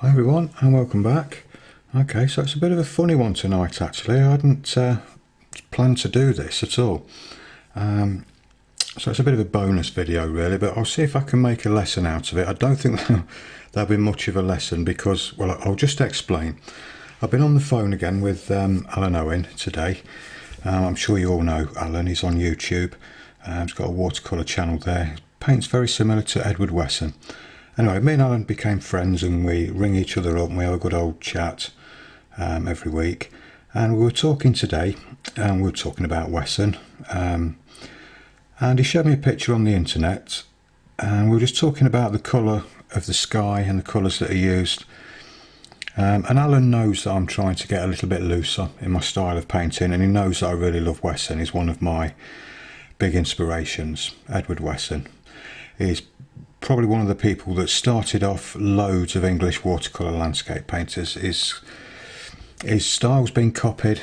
Hi everyone and welcome back. Okay, so it's a bit of a funny one tonight actually. I hadn't planned to do this at all. So it's a bit of a bonus video really, but I'll see if I can make a lesson out of it. I don't think there'll be much of a lesson because, well, I'll just explain. I've been on the phone again with Alan Owen today. I'm sure you all know Alan, he's on YouTube. He's got a watercolour channel there. He paints very similar to Edward Wesson. Anyway, me and Alan became friends and we ring each other up and we have a good old chat every week. And we were talking today and we were talking about Wesson. And he showed me a picture on the internet and we were just talking about the colour of the sky and the colours that are used. And Alan knows that I'm trying to get a little bit looser in my style of painting, and he knows that I really love Wesson. He's one of my big inspirations, Edward Wesson. He's probably one of the people that started off loads of English watercolour landscape painters. His style's been copied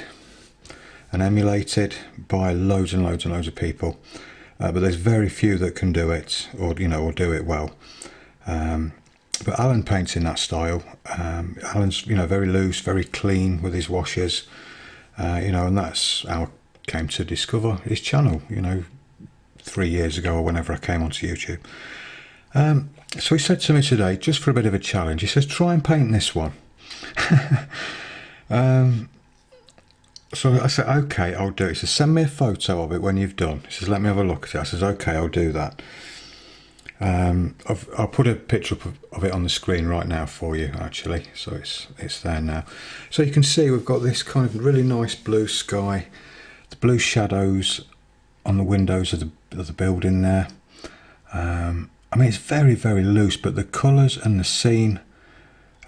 and emulated by loads and loads and loads of people, but there's very few that can do it, or do it well. But Alan paints in that style. Alan's very loose, very clean with his washes, and that's how I came to discover his channel 3 years ago or whenever I came onto YouTube. So he said to me today, just for a bit of a challenge, he says, try and paint this one. So I said, okay, I'll do it. He says, send me a photo of it when you've done. He says, let me have a look at it. I says, okay, I'll do that. I'll put a picture up of it on the screen right now for you, actually. So it's there now. So you can see we've got this kind of really nice blue sky, the blue shadows on the windows of the building there. I mean, it's very, very loose, but the colours and the scene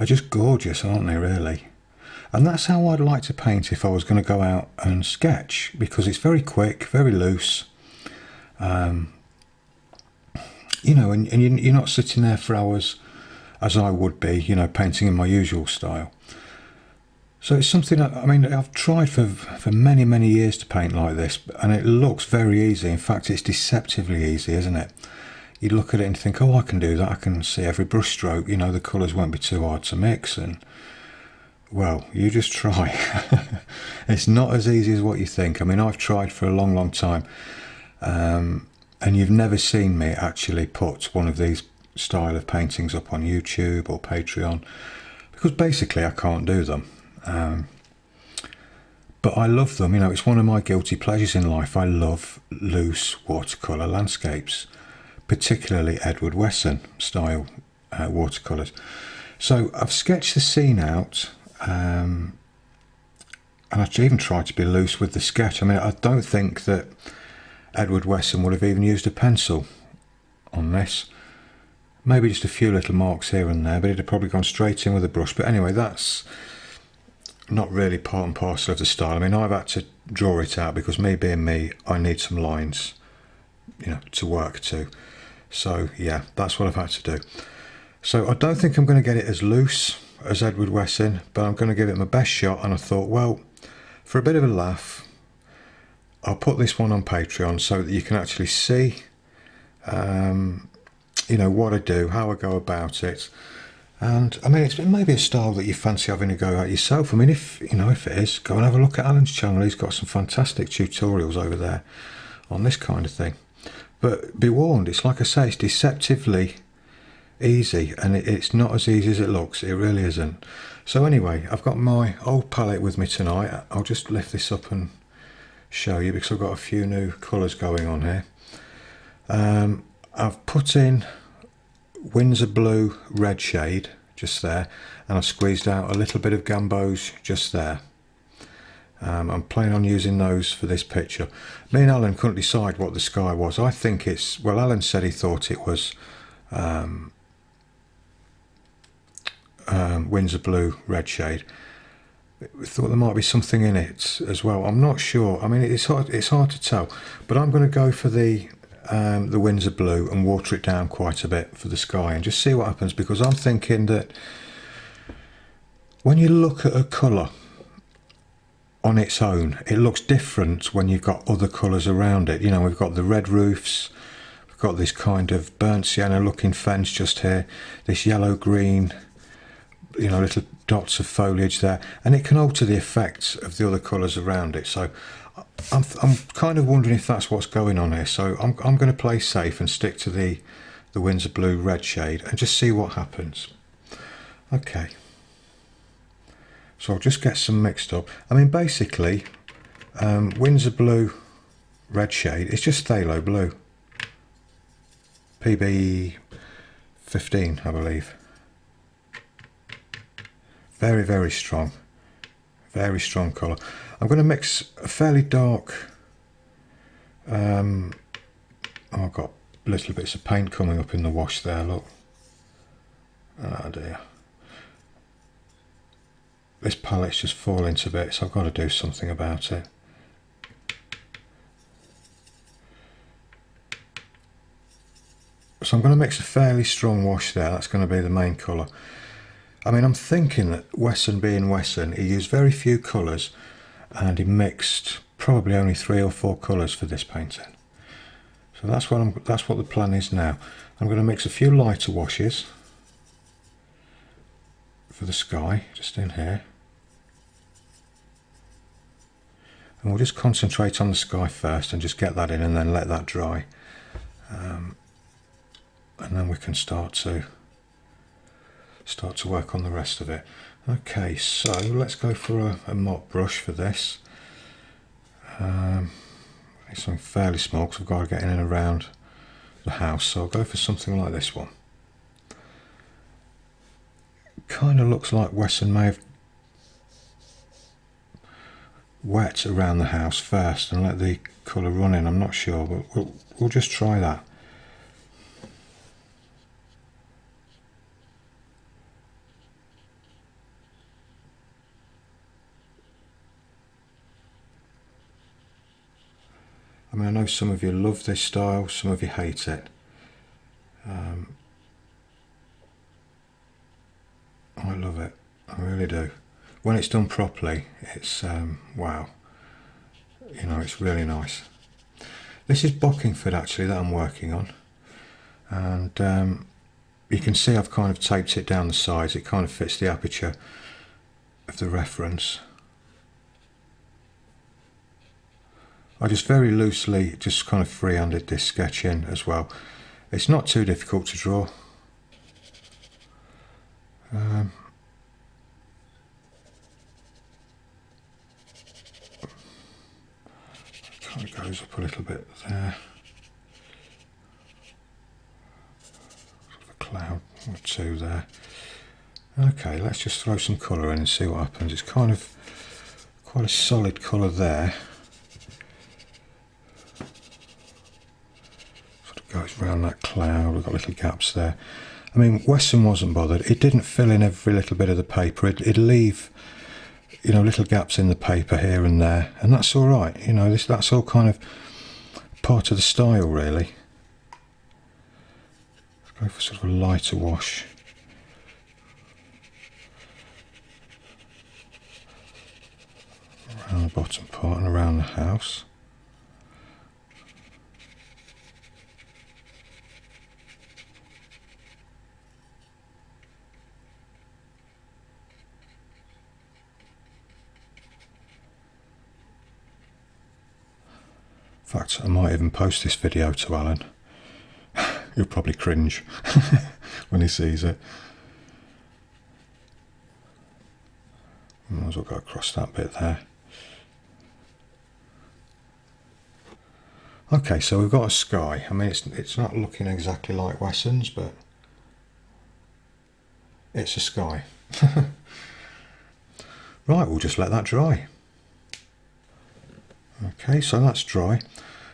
are just gorgeous, aren't they, really? And that's how I'd like to paint if I was going to go out and sketch, because it's very quick, very loose. And you're not sitting there for hours as I would be, painting in my usual style. So it's something I've tried for many, many years to paint like this, and it looks very easy. In fact, it's deceptively easy, isn't it? You look at it and think, oh, I can do that. I can see every brush stroke, the colours won't be too hard to mix. And, well, you just try. It's not as easy as what you think. I've tried for a long, long time. And you've never seen me actually put one of these style of paintings up on YouTube or Patreon, because basically I can't do them. But I love them. It's one of my guilty pleasures in life. I love loose watercolour landscapes, particularly Edward Wesson style watercolours. So I've sketched the scene out, and I've even tried to be loose with the sketch. I don't think that Edward Wesson would have even used a pencil on this. Maybe just a few little marks here and there, but it'd have probably gone straight in with a brush. But anyway, that's not really part and parcel of the style. I've had to draw it out because me being me, I need some lines, to work to. So yeah, that's what I've had to do. So I don't think I'm going to get it as loose as Edward Wesson, but I'm going to give it my best shot. And I thought, well, for a bit of a laugh, I'll put this one on Patreon so that you can actually see, what I do, how I go about it. And it's maybe a style that you fancy having a go at yourself. If it is, go and have a look at Alan's channel. He's got some fantastic tutorials over there on this kind of thing. But be warned, it's like I say, it's deceptively easy, and it's not as easy as it looks. It really isn't. So anyway, I've got my old palette with me tonight. I'll just lift this up and show you because I've got a few new colours going on here. I've put in Windsor Blue red shade just there, and I've squeezed out a little bit of Gamboge just there. I'm planning on using those for this picture. Me and Alan couldn't decide what the sky was. I think Alan said he thought it was Windsor Blue red shade. We thought there might be something in it as well. I'm not sure. It's hard to tell, but I'm going to go for the Windsor Blue and water it down quite a bit for the sky and just see what happens, because I'm thinking that when you look at a colour on its own, it looks different when you've got other colours around it. We've got the red roofs, we've got this kind of burnt sienna looking fence just here, this yellow green you know, little dots of foliage there, and it can alter the effects of the other colours around it. So I'm kind of wondering if that's what's going on here. So I'm going to play safe and stick to the Winsor Blue red shade and just see what happens. Okay, so I'll just get some mixed up. I mean, basically, Winsor Blue red shade is just phthalo blue, PB 15, I believe. Very, very strong colour. I'm going to mix a fairly dark, oh, I've got little bits of paint coming up in the wash there, look. Oh dear. This palette's just falling to bits, so I've got to do something about it. So I'm going to mix a fairly strong wash there, that's going to be the main colour. I mean, I'm thinking that Wesson being Wesson, he used very few colours and he mixed probably only 3 or 4 colours for this painting. So that's what the plan is now. I'm going to mix a few lighter washes for the sky, just in here. And we'll just concentrate on the sky first and just get that in and then let that dry. And then we can start to work on the rest of it. Okay, so let's go for a mop brush for this. It's something fairly small because I've got to get in and around the house, so I'll go for something like this one. Kind of looks like Wesson may have wet around the house first and let the colour run in. I'm not sure, but we'll just try that. I mean, I know some of you love this style, some of you hate it. I love it, I really do. When it's done properly, it's wow, you know, it's really nice. This is Bockingford actually that I'm working on, and you can see I've kind of taped it down the sides. It kind of fits the aperture of the reference. I just very loosely, just kind of free-handed this sketch in as well. It's not too difficult to draw. Kind of goes up a little bit there. Sort of a cloud or two there. Okay, let's just throw some colour in and see what happens. It's kind of quite a solid colour there. Goes around that cloud. We've got little gaps there. I mean, Wesson wasn't bothered. It didn't fill in every little bit of the paper. It'd leave, you know, little gaps in the paper here and there, and that's all right. You know, that's all kind of part of the style, really. Let's go for sort of a lighter wash. Around the bottom part and around the house. In fact, I might even post this video to Alan. He'll probably cringe when he sees it. Might as well go across that bit there. Okay, so we've got a sky. I mean, it's not looking exactly like Wesson's, but it's a sky. Right, we'll just let that dry. Okay, so that's dry.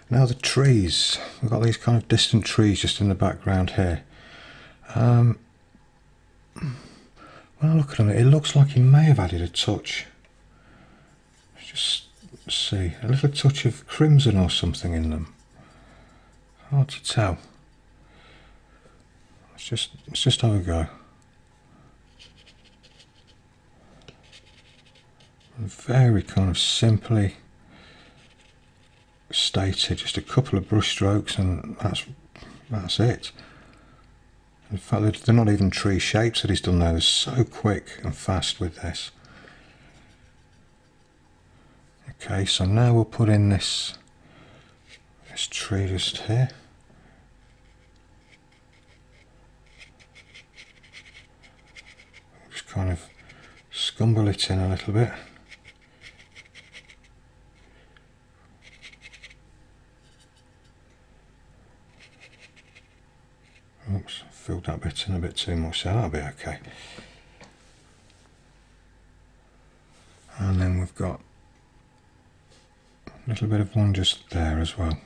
Now the trees. We've got these kind of distant trees just in the background here. When I look at them, it looks like he may have added a touch. Let's just see, a little touch of crimson or something in them. Hard to tell. Let's just have a go. Very kind of simply stated, just a couple of brush strokes and that's it. In fact, they're not even tree shapes that he's done there. They're so quick and fast with this. Okay, so now we'll put in this tree just here. Just kind of scumble it in a little bit. Oops, filled that bit in a bit too much, so that'll be okay. And then we've got a little bit of one just there as well.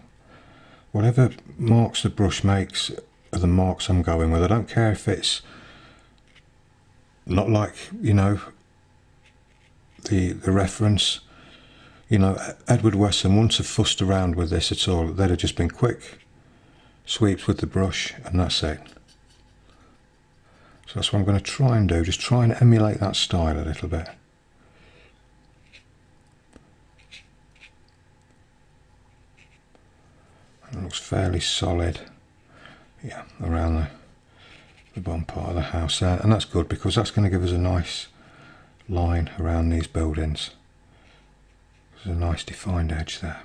Whatever marks the brush makes are the marks I'm going with. I don't care if it's not like, you know, the reference. You know, Edward Wesson wouldn't have fussed around with this at all. They'd have just been quick sweeps with the brush and that's it. So that's what I'm going to try and do, just try and emulate that style a little bit. It looks fairly solid, yeah, around the bottom part of the house there, and that's good because that's going to give us a nice line around these buildings. There's a nice defined edge there.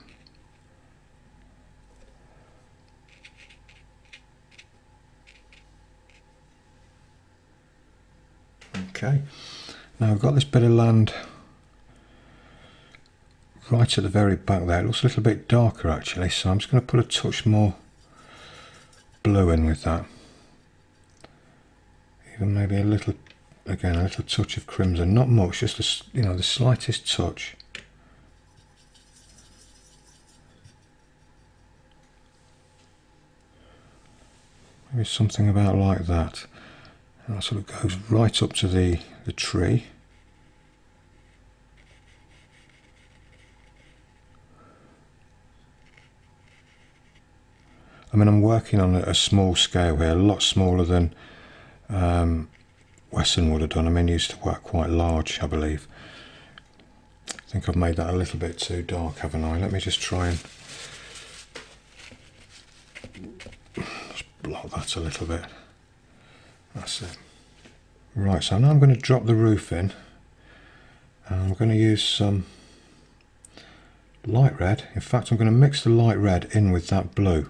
Okay, now I've got this bit of land right at the very back there. It looks a little bit darker actually, so I'm just going to put a touch more blue in with that. Even maybe a little, again, a little touch of crimson, not much, just a, you know, the slightest touch. Maybe something about like that. And that sort of goes right up to the tree. I mean, I'm working on a small scale here, a lot smaller than Wesson would have done. I mean, he used to work quite large, I believe. I think I've made that a little bit too dark, haven't I? Let me just try and just block that a little bit. That's it. Right, so now I'm going to drop the roof in. And I'm going to use some light red. In fact, I'm going to mix the light red in with that blue.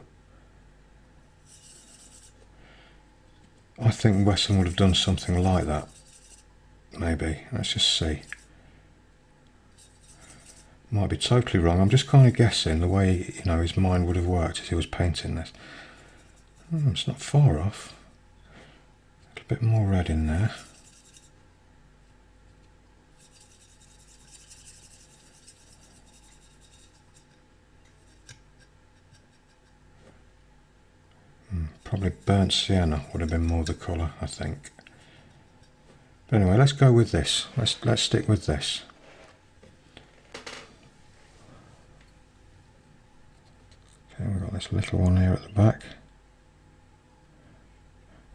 I think Wesson would have done something like that. Maybe. Let's just see. Might be totally wrong. I'm just kind of guessing the way, you know, his mind would have worked as he was painting this. It's not far off. A little bit more red in there. Probably burnt sienna would have been more the colour, I think. But anyway, let's go with this. Let's stick with this. Okay, we've got this little one here at the back.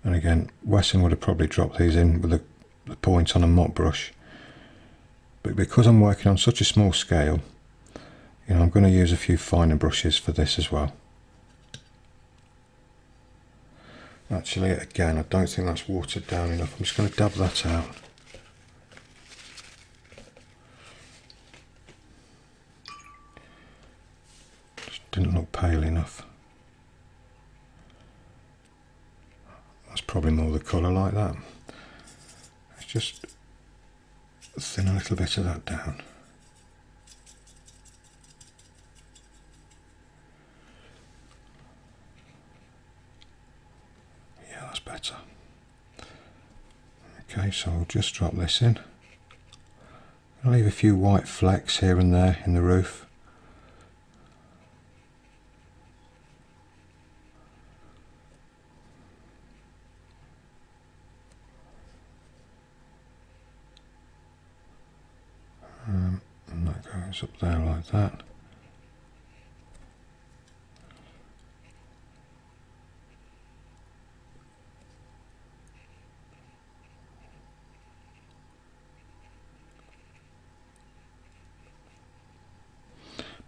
And again, Wesson would have probably dropped these in with the point on a mop brush. But because I'm working on such a small scale, you know, I'm going to use a few finer brushes for this as well. Actually, again, I don't think that's watered down enough. I'm just going to dab that out. Just didn't look pale enough. That's probably more the colour like that. Let's just thin a little bit of that down. Better. Okay, so I'll just drop this in. I'll leave a few white flecks here and there in the roof. And that goes up there like that.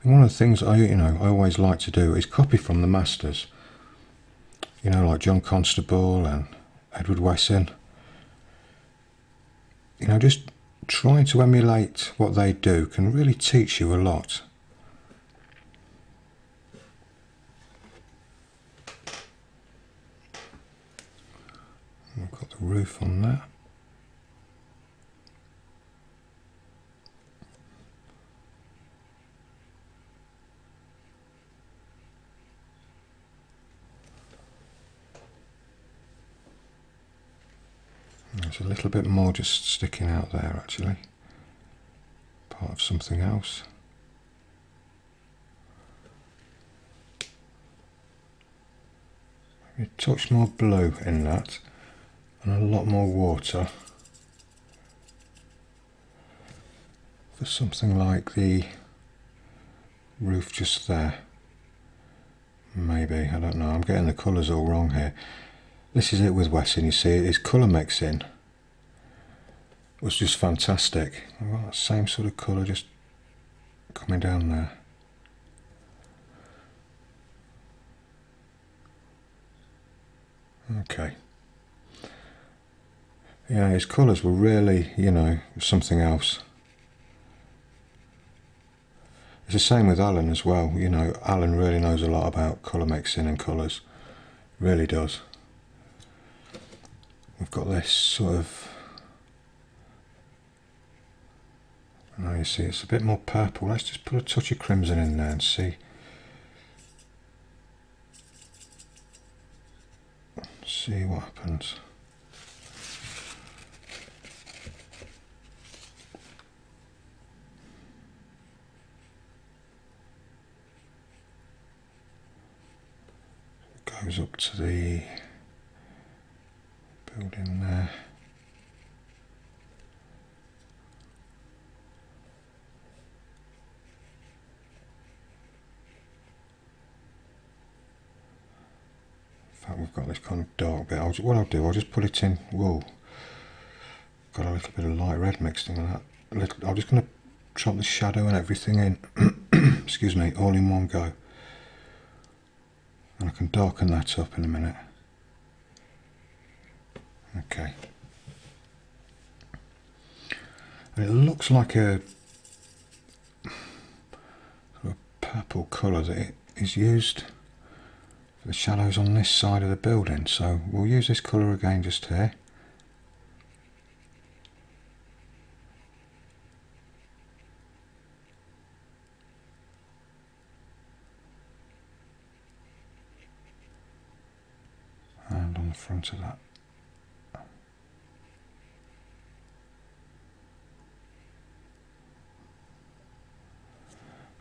And one of the things I always like to do is copy from the masters. You know, like John Constable and Edward Wesson. You know, just trying to emulate what they do can really teach you a lot. We've got the roof on there. There's a little bit more just sticking out there actually. Part of something else. Maybe a touch more blue in that and a lot more water for something like the roof just there. Maybe, I don't know, I'm getting the colours all wrong here. This is it with Wesson, you see, his colour mixing was just fantastic. I've got that same sort of colour just coming down there. Okay. Yeah, his colours were really, you know, something else. It's the same with Alan as well. You know, Alan really knows a lot about colour mixing and colours. Really does. We've got this sort of... Now you see it's a bit more purple. Let's just put a touch of crimson in there and see. See what happens. Goes up to the building there. In fact, we've got this kind of dark bit. What I'll do, I'll just put it in. Whoa, got a little bit of light red mixed in with that. I'm just going to drop the shadow and everything in. Excuse me, all in one go. And I can darken that up in a minute. Okay. And it looks like a sort of purple colour that it is used for the shadows on this side of the building. So we'll use this colour again just here. And on the front of that.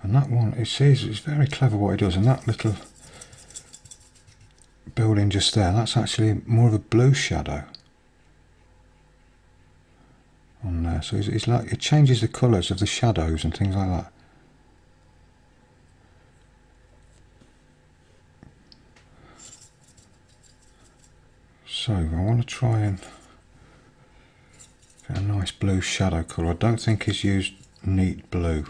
And that one, it says it's very clever what it does, and that little building just there, that's actually more of a blue shadow on there. So it's like it changes the colours of the shadows and things like that. So I want to try and get a nice blue shadow colour. I don't think he's used neat blue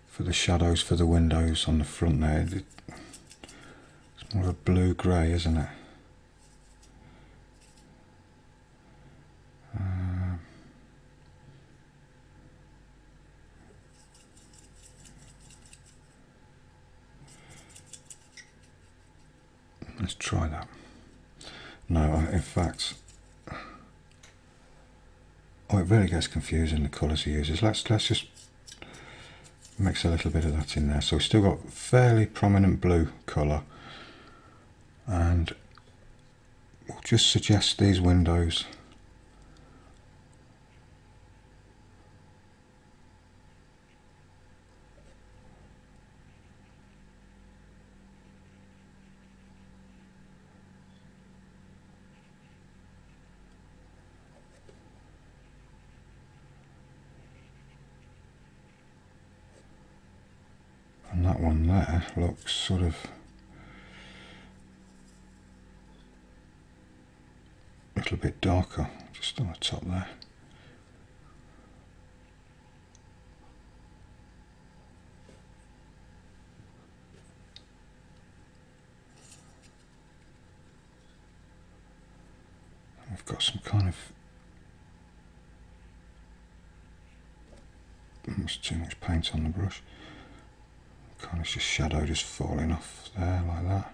for the shadows for the windows on the front there. It's more of a blue grey, isn't it? Let's try that. No, in fact, it really gets confusing, the colours he uses. Let's just mix a little bit of that in there. So we've still got fairly prominent blue colour, and we'll just suggest these windows. And that one there looks sort of a little bit darker, just on the top there. got some kind of, almost too much paint on the brush. Kind of just shadow just falling off there like that.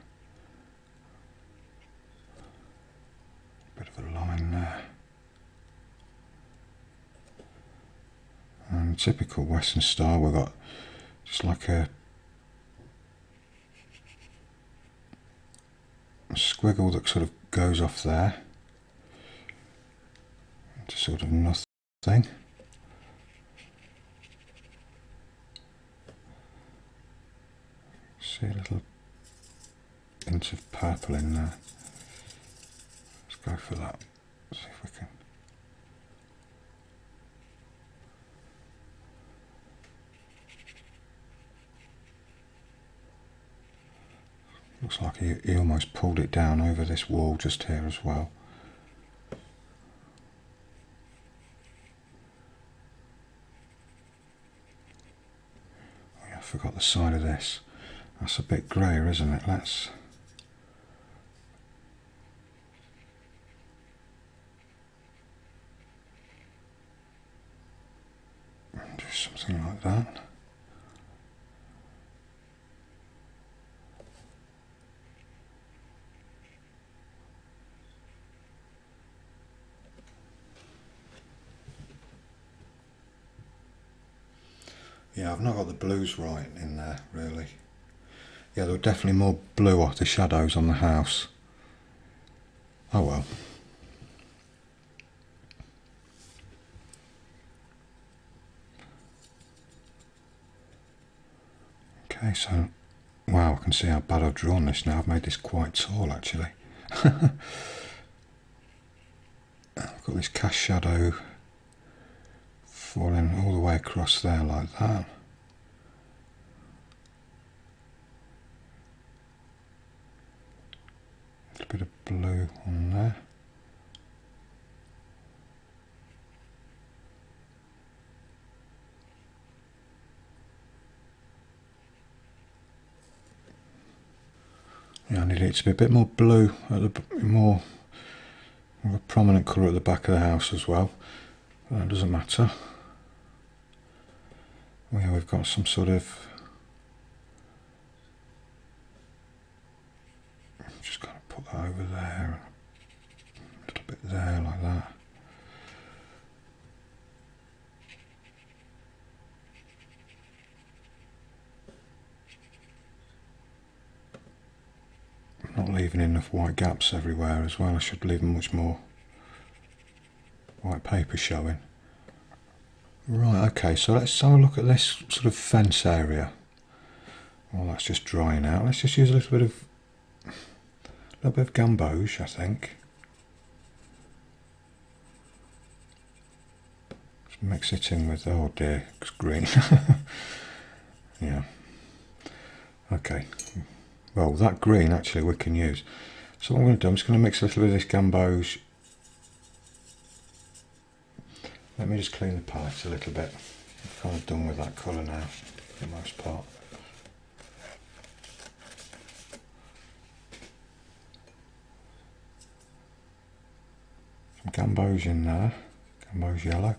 Bit of a line there. And typical Western style, we've got just like a squiggle that sort of goes off there into sort of nothing. See a little hint of purple in there. Let's go for that. See if we can. Looks like he almost pulled it down over this wall just here as well. Oh yeah, I forgot the side of this. That's a bit greyer, isn't it? Let's do something like that. Yeah, I've not got the blues right in there, really. Yeah, there were definitely more blue off the shadows on the house. Oh well. Okay, so, wow, I can see how bad I've drawn this now. I've made this quite tall, actually. I've got this cast shadow falling all the way across there like that. A little bit of blue on there. Yeah, I need it to be a bit more blue, at the more of a prominent colour at the back of the house as well. But that doesn't matter. Yeah, we've got some sort of, just kind of put that over there, a little bit there like that. Not leaving enough white gaps everywhere as well. I should leave much more white paper showing. Right, okay, so let's have a look at this sort of fence area. Well, that's just drying out. Let's just use a little bit of gamboge, I think. Just mix it in with, oh dear, it's green. Yeah. Okay. Well, that green actually we can use. So what I'm going to do, I'm just going to mix a little bit of this gamboge. Let me just clean the palette a little bit. I'm kind of done with that colour now, for the most part. Some gamboge in there, gamboge yellow.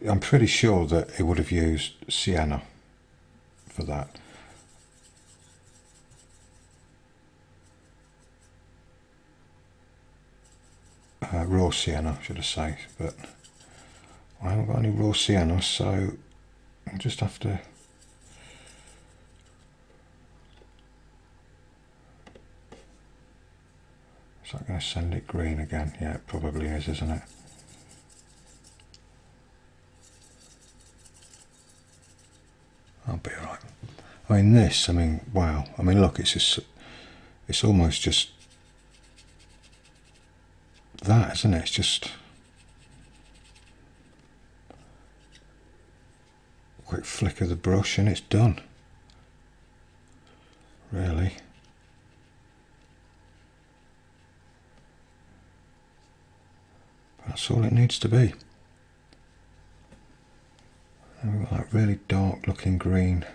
I'm pretty sure that it would have used sienna for that. Raw sienna, should I say, but I haven't got any raw sienna, so I'll just have to. Is that going to send it green again? Yeah, it probably is, isn't it? I'll be alright. I mean, this, I mean, wow. I mean, look, it's just, it's almost just that, isn't it? It's just a quick flick of the brush and it's done. Really. That's all it needs to be. And we've got that really dark looking green.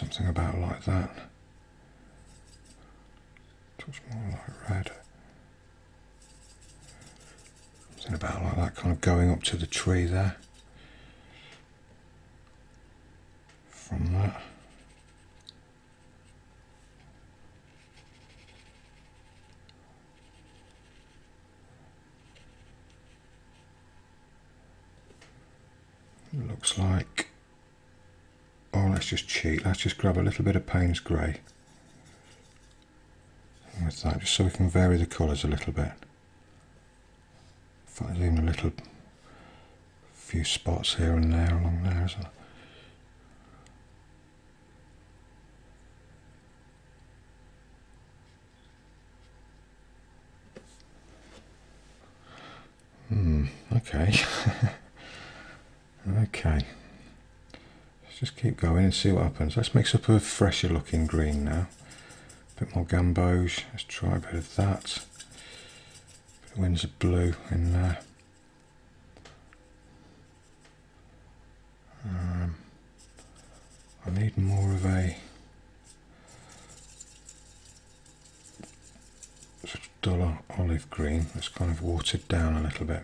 something about like that. Touch more like red. Something about like that, kind of going up to the tree there. From that. It looks like, oh, let's just cheat. Let's just grab a little bit of Payne's Grey with that, just so we can vary the colours a little bit. In fact, there's even a little few spots here and there along there as well. Okay. Okay. Let's just keep going and see what happens. Let's mix up a fresher looking green now. A bit more gamboge. Let's try a bit of that. A bit of Windsor blue in there. I need more of a sort of dull olive green that's kind of watered down a little bit.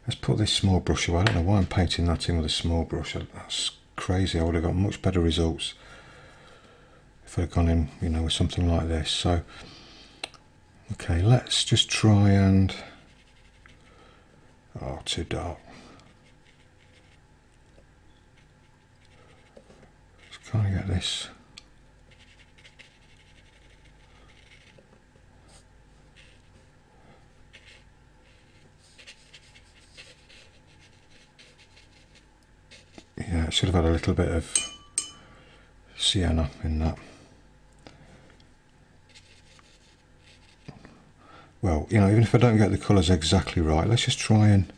Let's put this small brush away. I don't know why I'm painting that in with a small brush. That's crazy. I would have got much better results if I'd have gone in, you know, with something like this. So, okay, let's just try and, oh, too dark. Just kind of get this. Yeah, it should have had a little bit of sienna in that. Well, you know, even if I don't get the colours exactly right, let's just try and,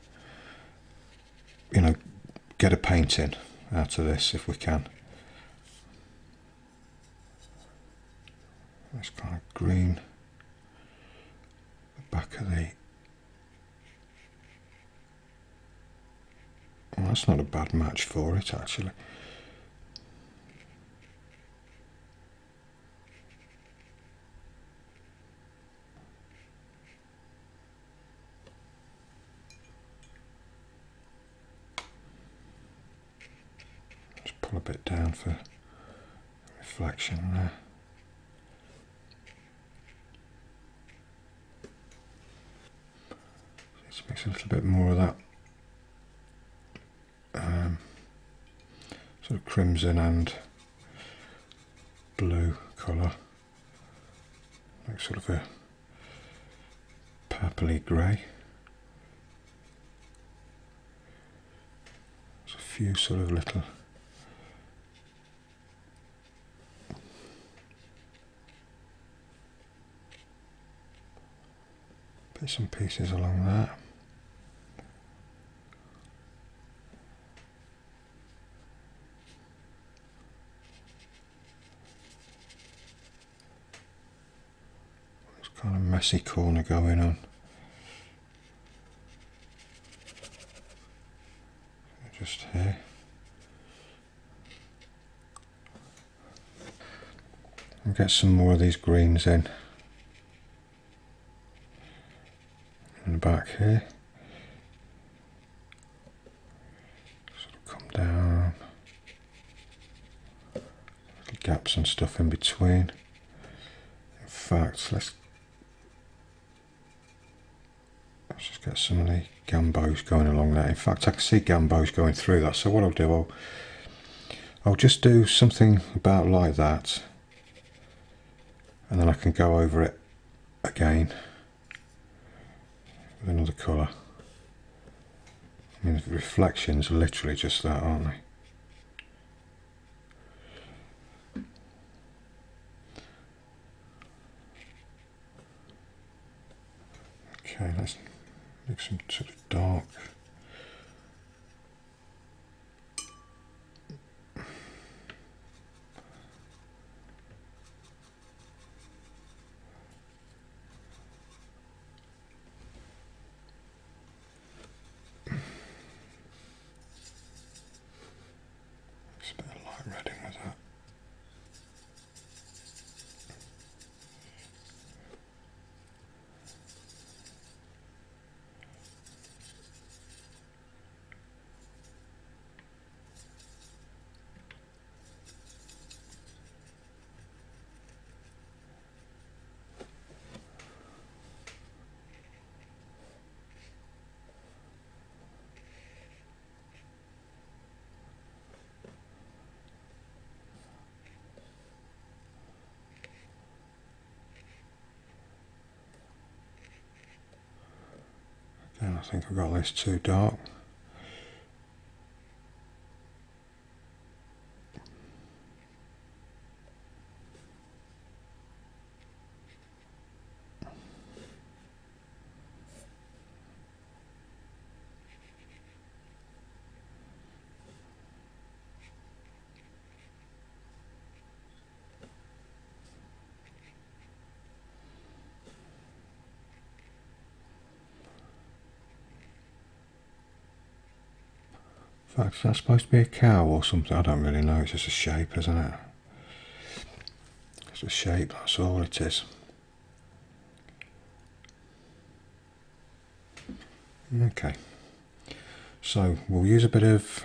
you know, get a painting out of this if we can. This kind of green, the back of the, well, that's not a bad match for it actually. Just pull a bit down for reflection there. Let's mix a little bit more of that sort of crimson and blue colour, like sort of a purpley grey. There's a few sort of little bits and pieces along that. Kind of messy corner going on. Just here. And get some more of these greens in the back here. Sort of come down. Little gaps and stuff in between. In fact, let's just get some of the gambos going along there. In fact, I can see gambos going through that. So what I'll do, I'll just do something about like that, and then I can go over it again with another colour. I mean, the reflections are literally just that, aren't they? Okay, let's make some sort of dark. Just a bit of light red in with that. think I've got this too dark. In fact, is that supposed to be a cow or something? I don't really know. It's just a shape, isn't it? It's a shape, that's all it is. Okay. So we'll use a bit of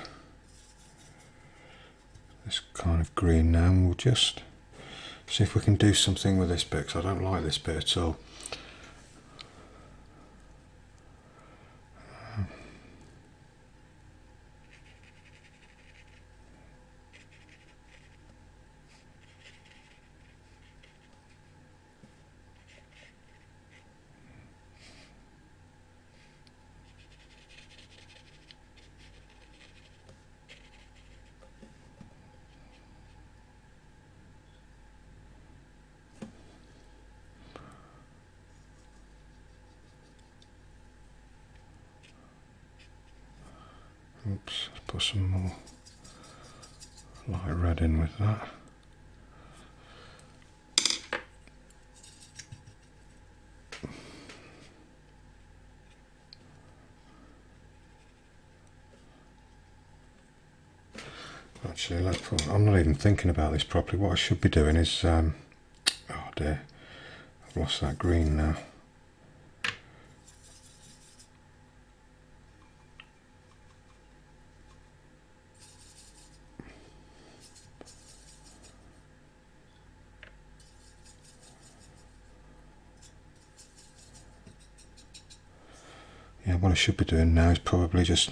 this kind of green now, and we'll just see if we can do something with this bit, because I don't like this bit at all. Oops, let's put some more light red in with that. Actually, let's put, I'm not even thinking about this properly. What I should be doing is, oh dear, I've lost that green now. Yeah, what I should be doing now is probably just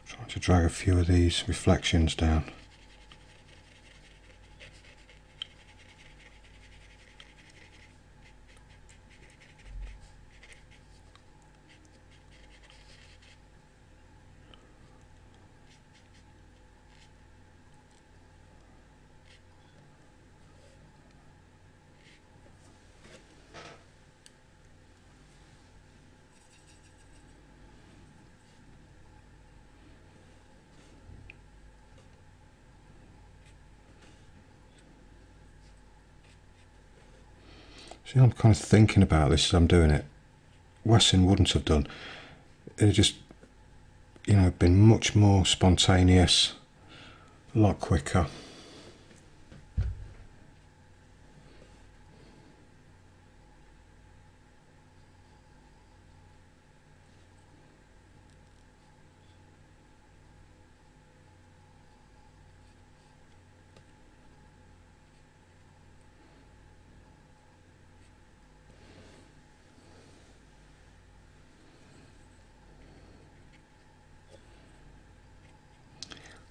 trying to drag a few of these reflections down. See, I'm kind of thinking about this as I'm doing it. Wesson wouldn't have done. It had just, you know, been much more spontaneous, a lot quicker.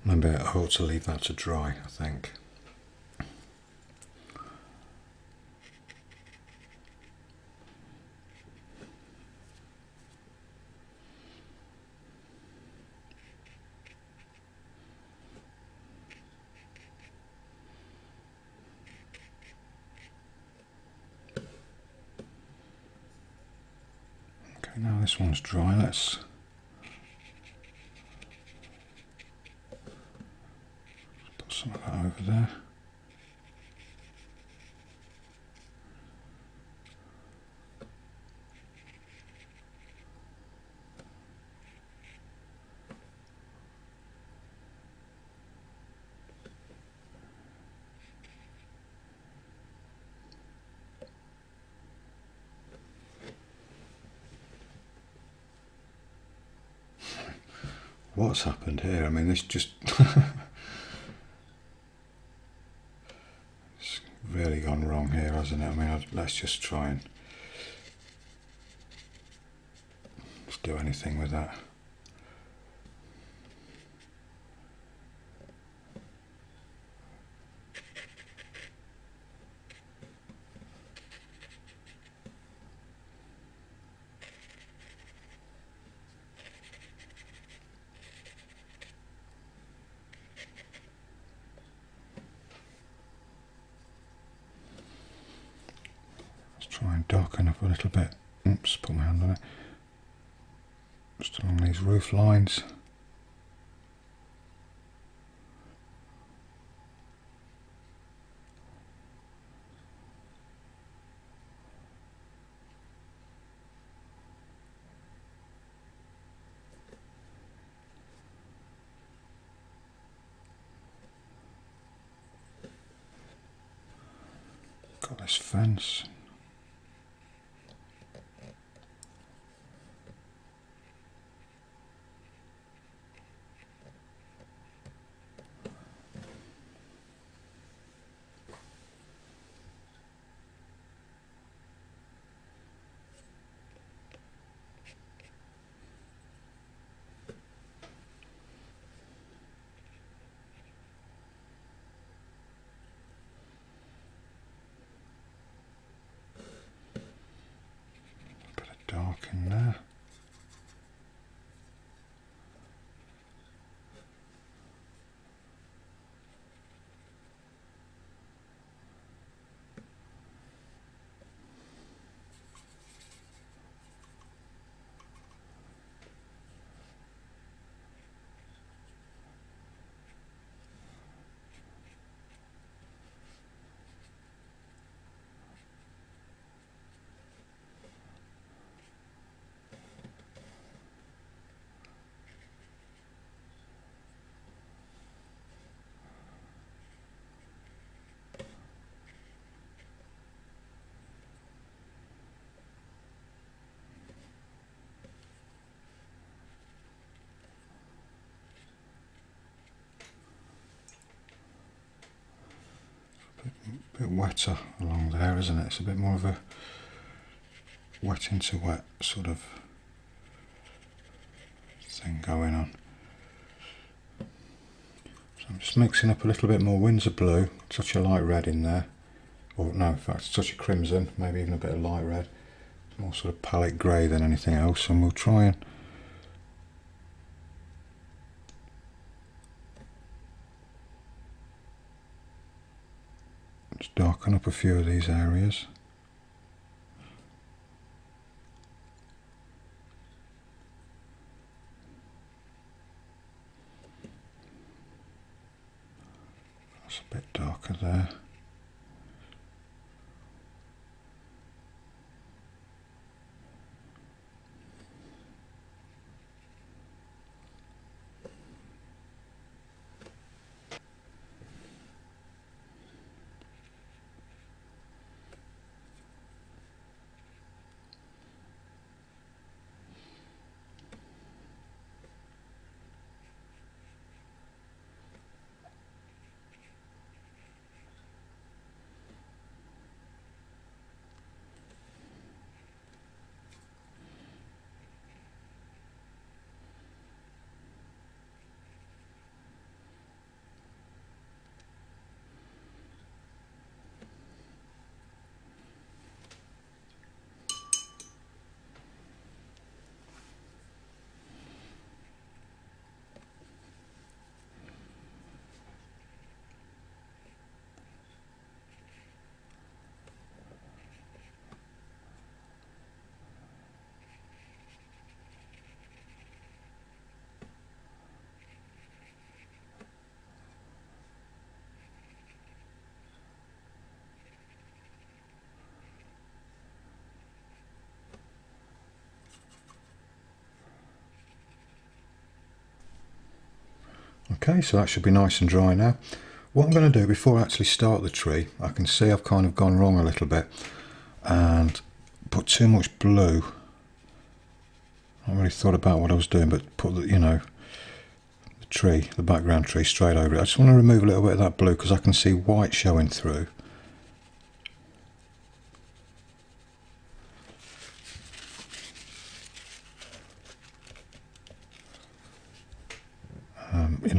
Maybe I ought to leave that to dry, I think. Okay, now this one's dry. Let's put some of that over there. What's happened here? I mean, this just it's really gone wrong here, hasn't it? I mean, let's just try and just do anything with that. Try and darken up a little bit. Oops, put my hand on it. Just along these roof lines. Got this fence. Dark in there. A bit wetter along there, isn't it? It's a bit more of a wet into wet sort of thing going on. So I'm just mixing up a little bit more Windsor blue, touch of light red in there, or no, in fact, a touch of crimson, maybe even a bit of light red. It's more sort of palette grey than anything else, and we'll try and just darken up a few of these areas. That's a bit darker there. Okay, so that should be nice and dry now. What I'm going to do before I actually start the tree, I can see I've kind of gone wrong a little bit and put too much blue. I haven't really thought about what I was doing, but put the, the tree, the background tree, straight over it. I just want to remove a little bit of that blue because I can see white showing through.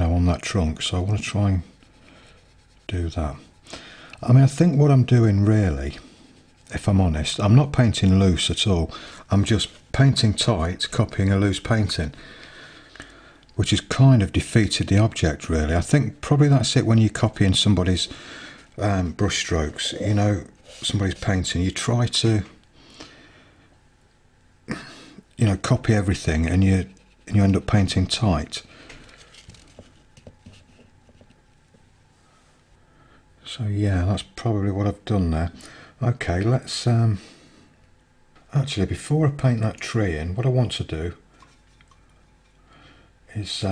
On that trunk, so I want to try and do that. I mean, I think what I'm doing really, if I'm honest, I'm not painting loose at all. I'm just painting tight, copying a loose painting, which has kind of defeated the object really. I think probably that's it when you're copying somebody's brush strokes, somebody's painting. You try to you know, copy everything and you end up painting tight. So yeah, that's probably what I've done there. Okay, let's actually, before I paint that tree in, what I want to do is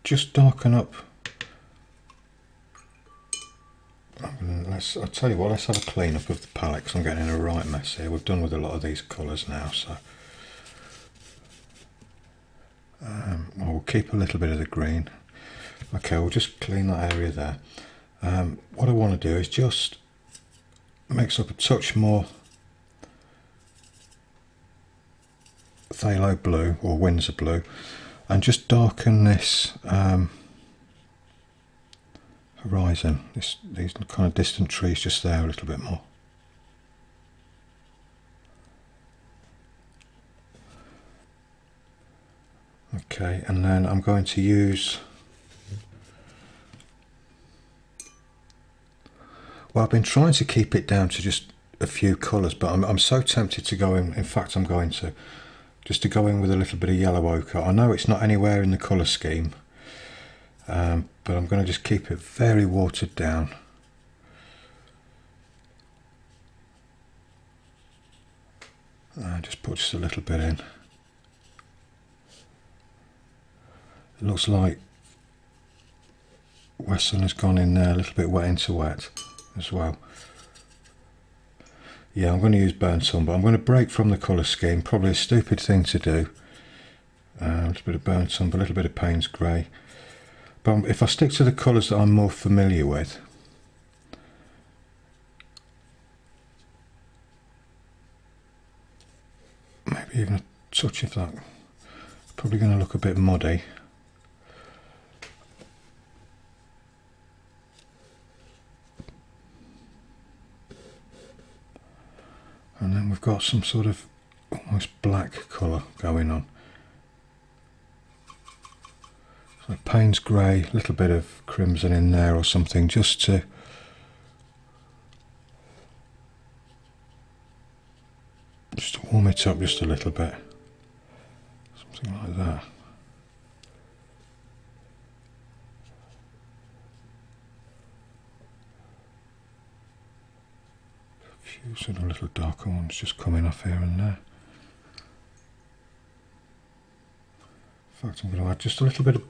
just darken up. I'll tell you what, let's have a clean up of the palette because I'm getting in a right mess here. We've done with a lot of these colours now, so we'll keep a little bit of the green. Okay, we'll just clean that area there. What I want to do is just mix up a touch more phthalo blue or Windsor blue and just darken this horizon, these kind of distant trees just there a little bit more. Okay, and then I'm going to use, well, I've been trying to keep it down to just a few colours, but I'm so tempted to go in fact I'm going to just to go in with a little bit of yellow ochre. I know it's not anywhere in the colour scheme, but I'm going to just keep it very watered down. Just put just a little bit in. It looks like wesson has gone in there a little bit wet into wet as well. Yeah, I'm going to use burnt umber. I'm going to break from the colour scheme, probably a stupid thing to do. A little bit of burnt umber, a little bit of Payne's grey. But if I stick to the colours that I'm more familiar with, maybe even a touch of that, probably going to look a bit muddy. And then we've got some sort of almost black colour going on. So Payne's grey, a little bit of crimson in there or something, just to warm it up just a little bit. Something like that. A few sort of little darker ones just coming off here and there. In fact, I'm going to add just a little bit of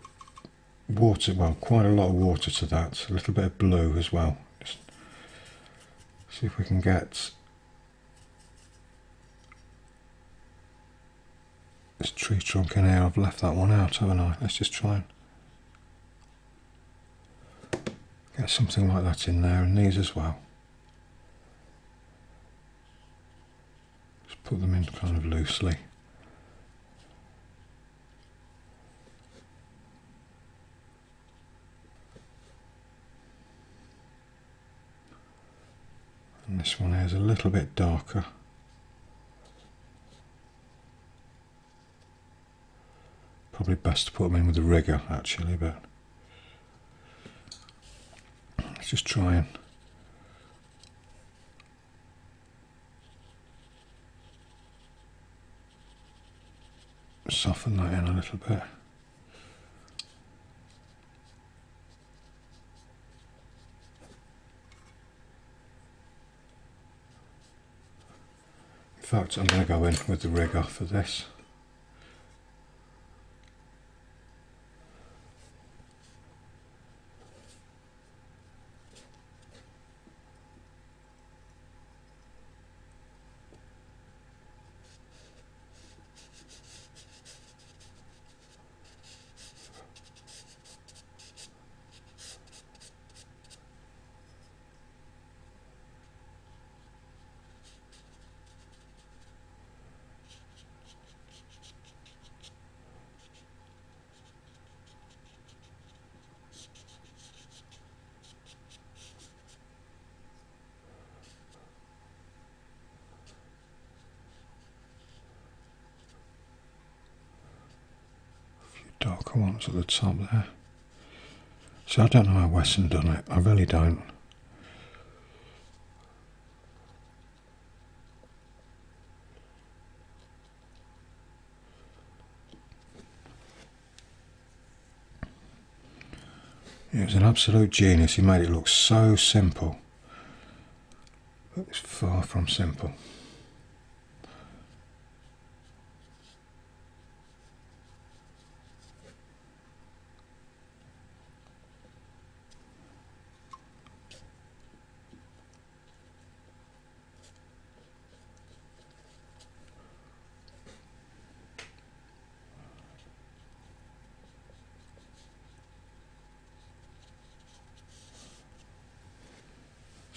water, well, quite a lot of water to that, a little bit of blue as well. Just see if we can get this tree trunk in here. I've left that one out, haven't I? Let's just try and get something like that in there, and these as well. Just put them in kind of loosely. And this one here is a little bit darker. Probably best to put them in with the rigger actually, but let's just try and soften that in a little bit. In fact, I'm going to go in with the rigger for this. Darker ones at the top there. So I don't know how Wesson done it, I really don't. It was an absolute genius. He made it look so simple. But it's far from simple.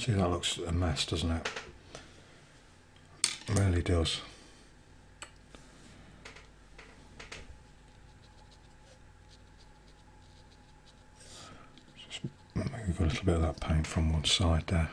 See, that looks a mess, doesn't it? It really does. Just move a little bit of that paint from one side there.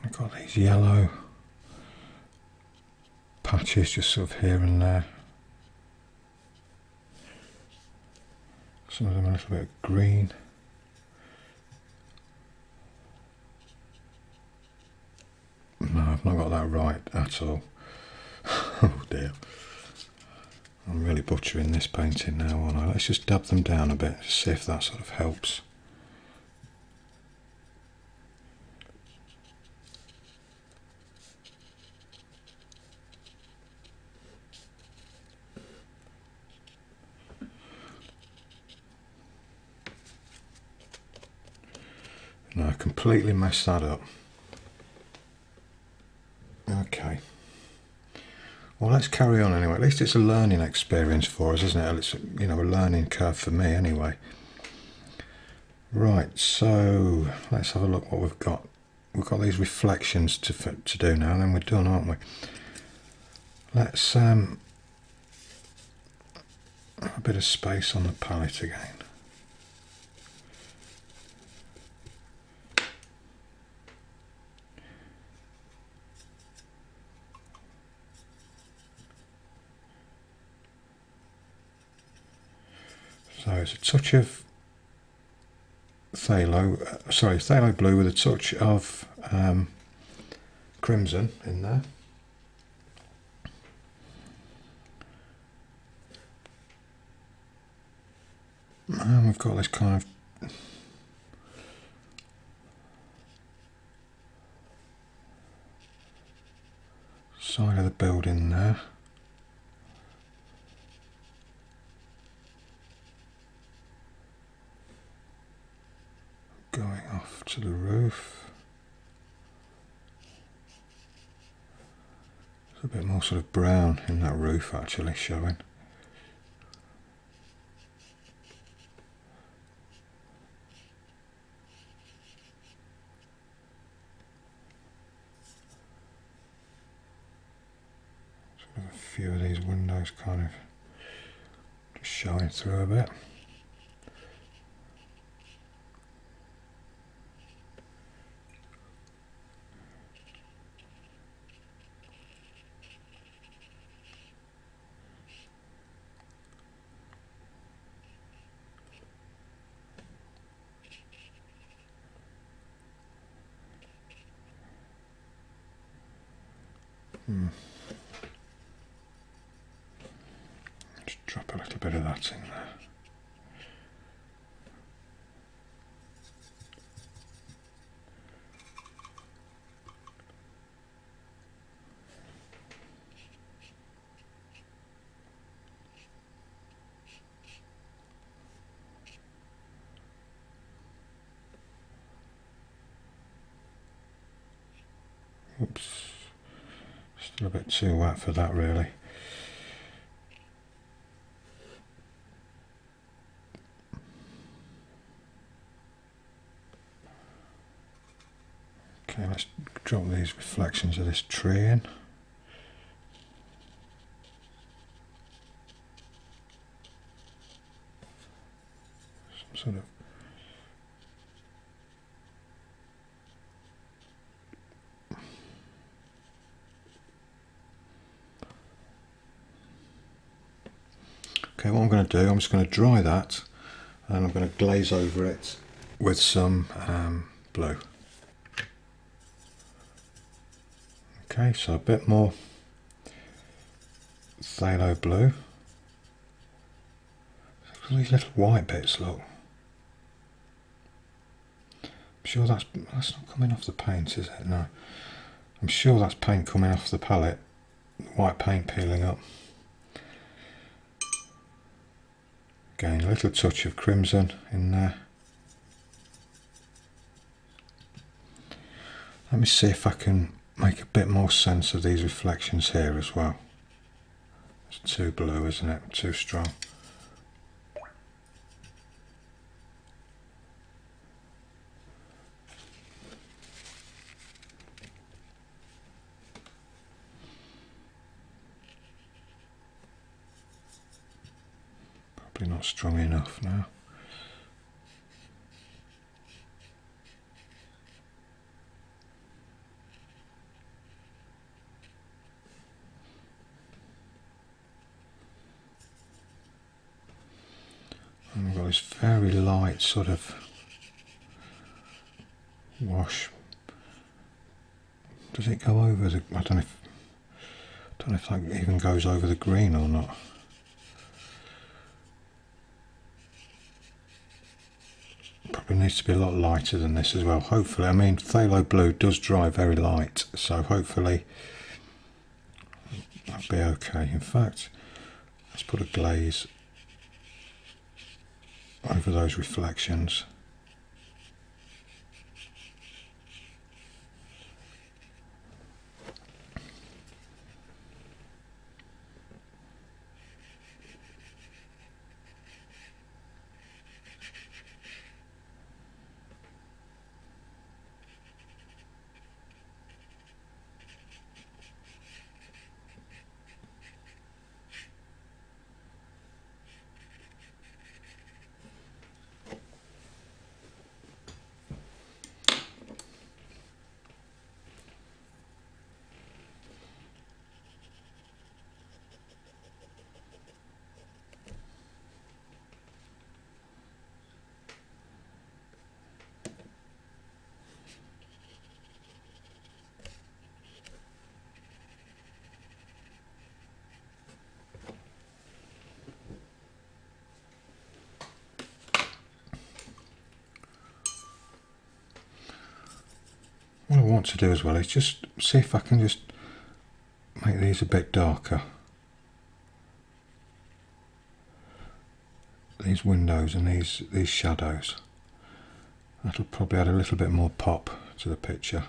I've got these yellow patches just sort of here and there. Some of them a little bit green. No, I've not got that right at all. Oh dear. I'm really butchering this painting now, aren't I? Let's just dab them down a bit, see if that sort of helps. No, I completely messed that up. Okay. Well, let's carry on anyway. At least it's a learning experience for us, isn't it? It's, you know, a learning curve for me anyway. Right, so let's have a look what we've got. We've got these reflections to do now, and then we're done, aren't we? Let's have a bit of space on the palette again. So it's a touch of phthalo blue with a touch of crimson in there. And we've got this kind of side of the building there. Going off to the roof. There's a bit more sort of brown in that roof actually showing. Sort of a few of these windows kind of just showing through a bit. Just drop a little bit of that in there. Oops, still a bit too wet for that really. Okay, let's drop these reflections of this tree in. sort of. Okay, what I'm going to do, I'm just going to dry that and I'm going to glaze over it with some blue. Okay, so a bit more phthalo blue. All these little white bits, look. I'm sure that's not coming off the paint, is it? No. I'm sure that's paint coming off the palette. White paint peeling up. Again, a little touch of crimson in there. Let me see if I can make a bit more sense of these reflections here as well. It's too blue, isn't it? Too strong. Probably not strong enough now. And we've got this very light sort of wash. Does it go over the? I don't know if that even goes over the green or not. Probably needs to be a lot lighter than this as well. Hopefully, I mean, phthalo blue does dry very light, so hopefully that'll be okay. In fact, let's put a glaze over those reflections. What I want to do as well is just see if I can just make these a bit darker. These windows and these shadows. That'll probably add a little bit more pop to the picture.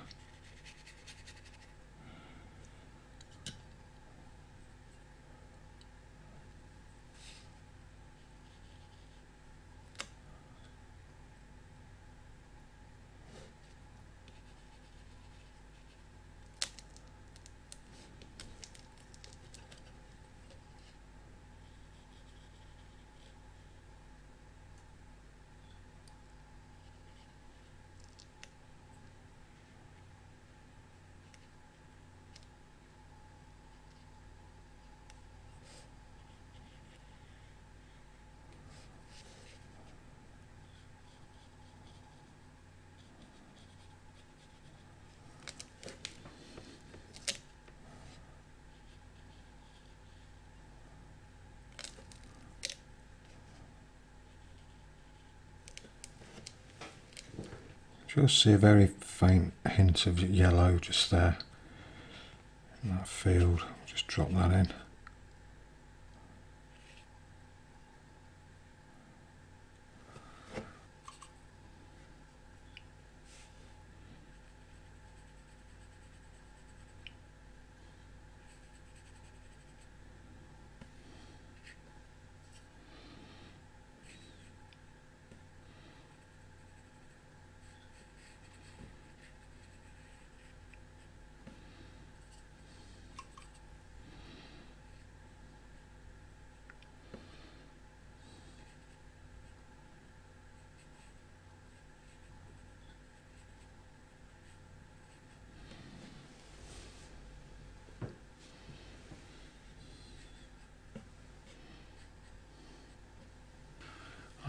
Just see a very faint hint of yellow just there in that field. Just drop that in.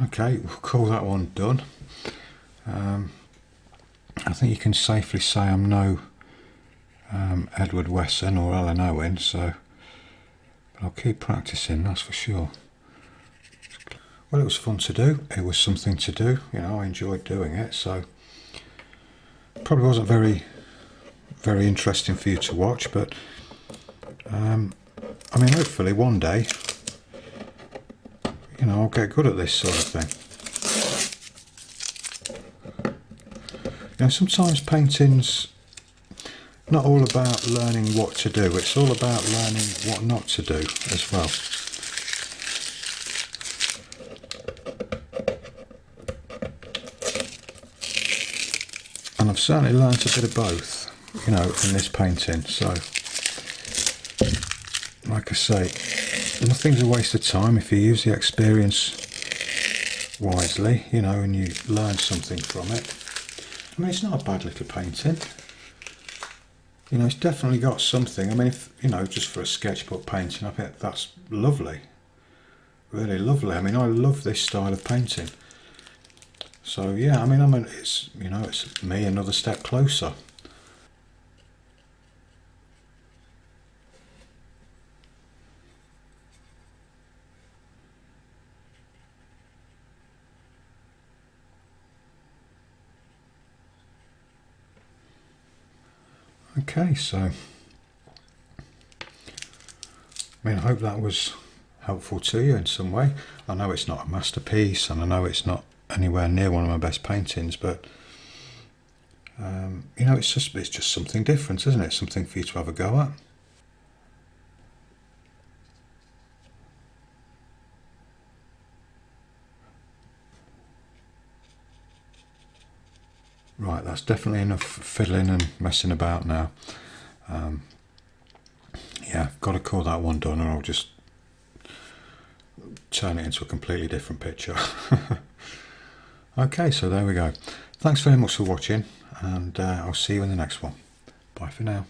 Okay, we'll call that one done. I think you can safely say I'm no Edward Wesson or Alan Owen, so I'll keep practicing, that's for sure. Well, it was fun to do. It was something to do. You know, I enjoyed doing it, so probably wasn't very interesting for you to watch, but I mean, hopefully one day, you know, I'll get good at this sort of thing. You know, sometimes painting's not all about learning what to do, it's all about learning what not to do as well. And I've certainly learnt a bit of both, you know, in this painting. So, like I say, nothing's a waste of time if you use the experience wisely, you know, and you learn something from it. I mean, it's not a bad little painting. You know, it's definitely got something. I mean, if, you know, just for a sketchbook painting, I think that's lovely. Really lovely. I mean, I love this style of painting. So yeah, I mean, it's, you know, it's me another step closer. Okay, so I mean, I hope that was helpful to you in some way. I know it's not a masterpiece, and I know it's not anywhere near one of my best paintings, but you know, it's just something different, isn't it? Something for you to have a go at. Right, that's definitely enough fiddling and messing about now. Yeah, got to call that one done, or I'll just turn it into a completely different picture. Okay, so there we go. Thanks very much for watching, and I'll see you in the next one. Bye for now.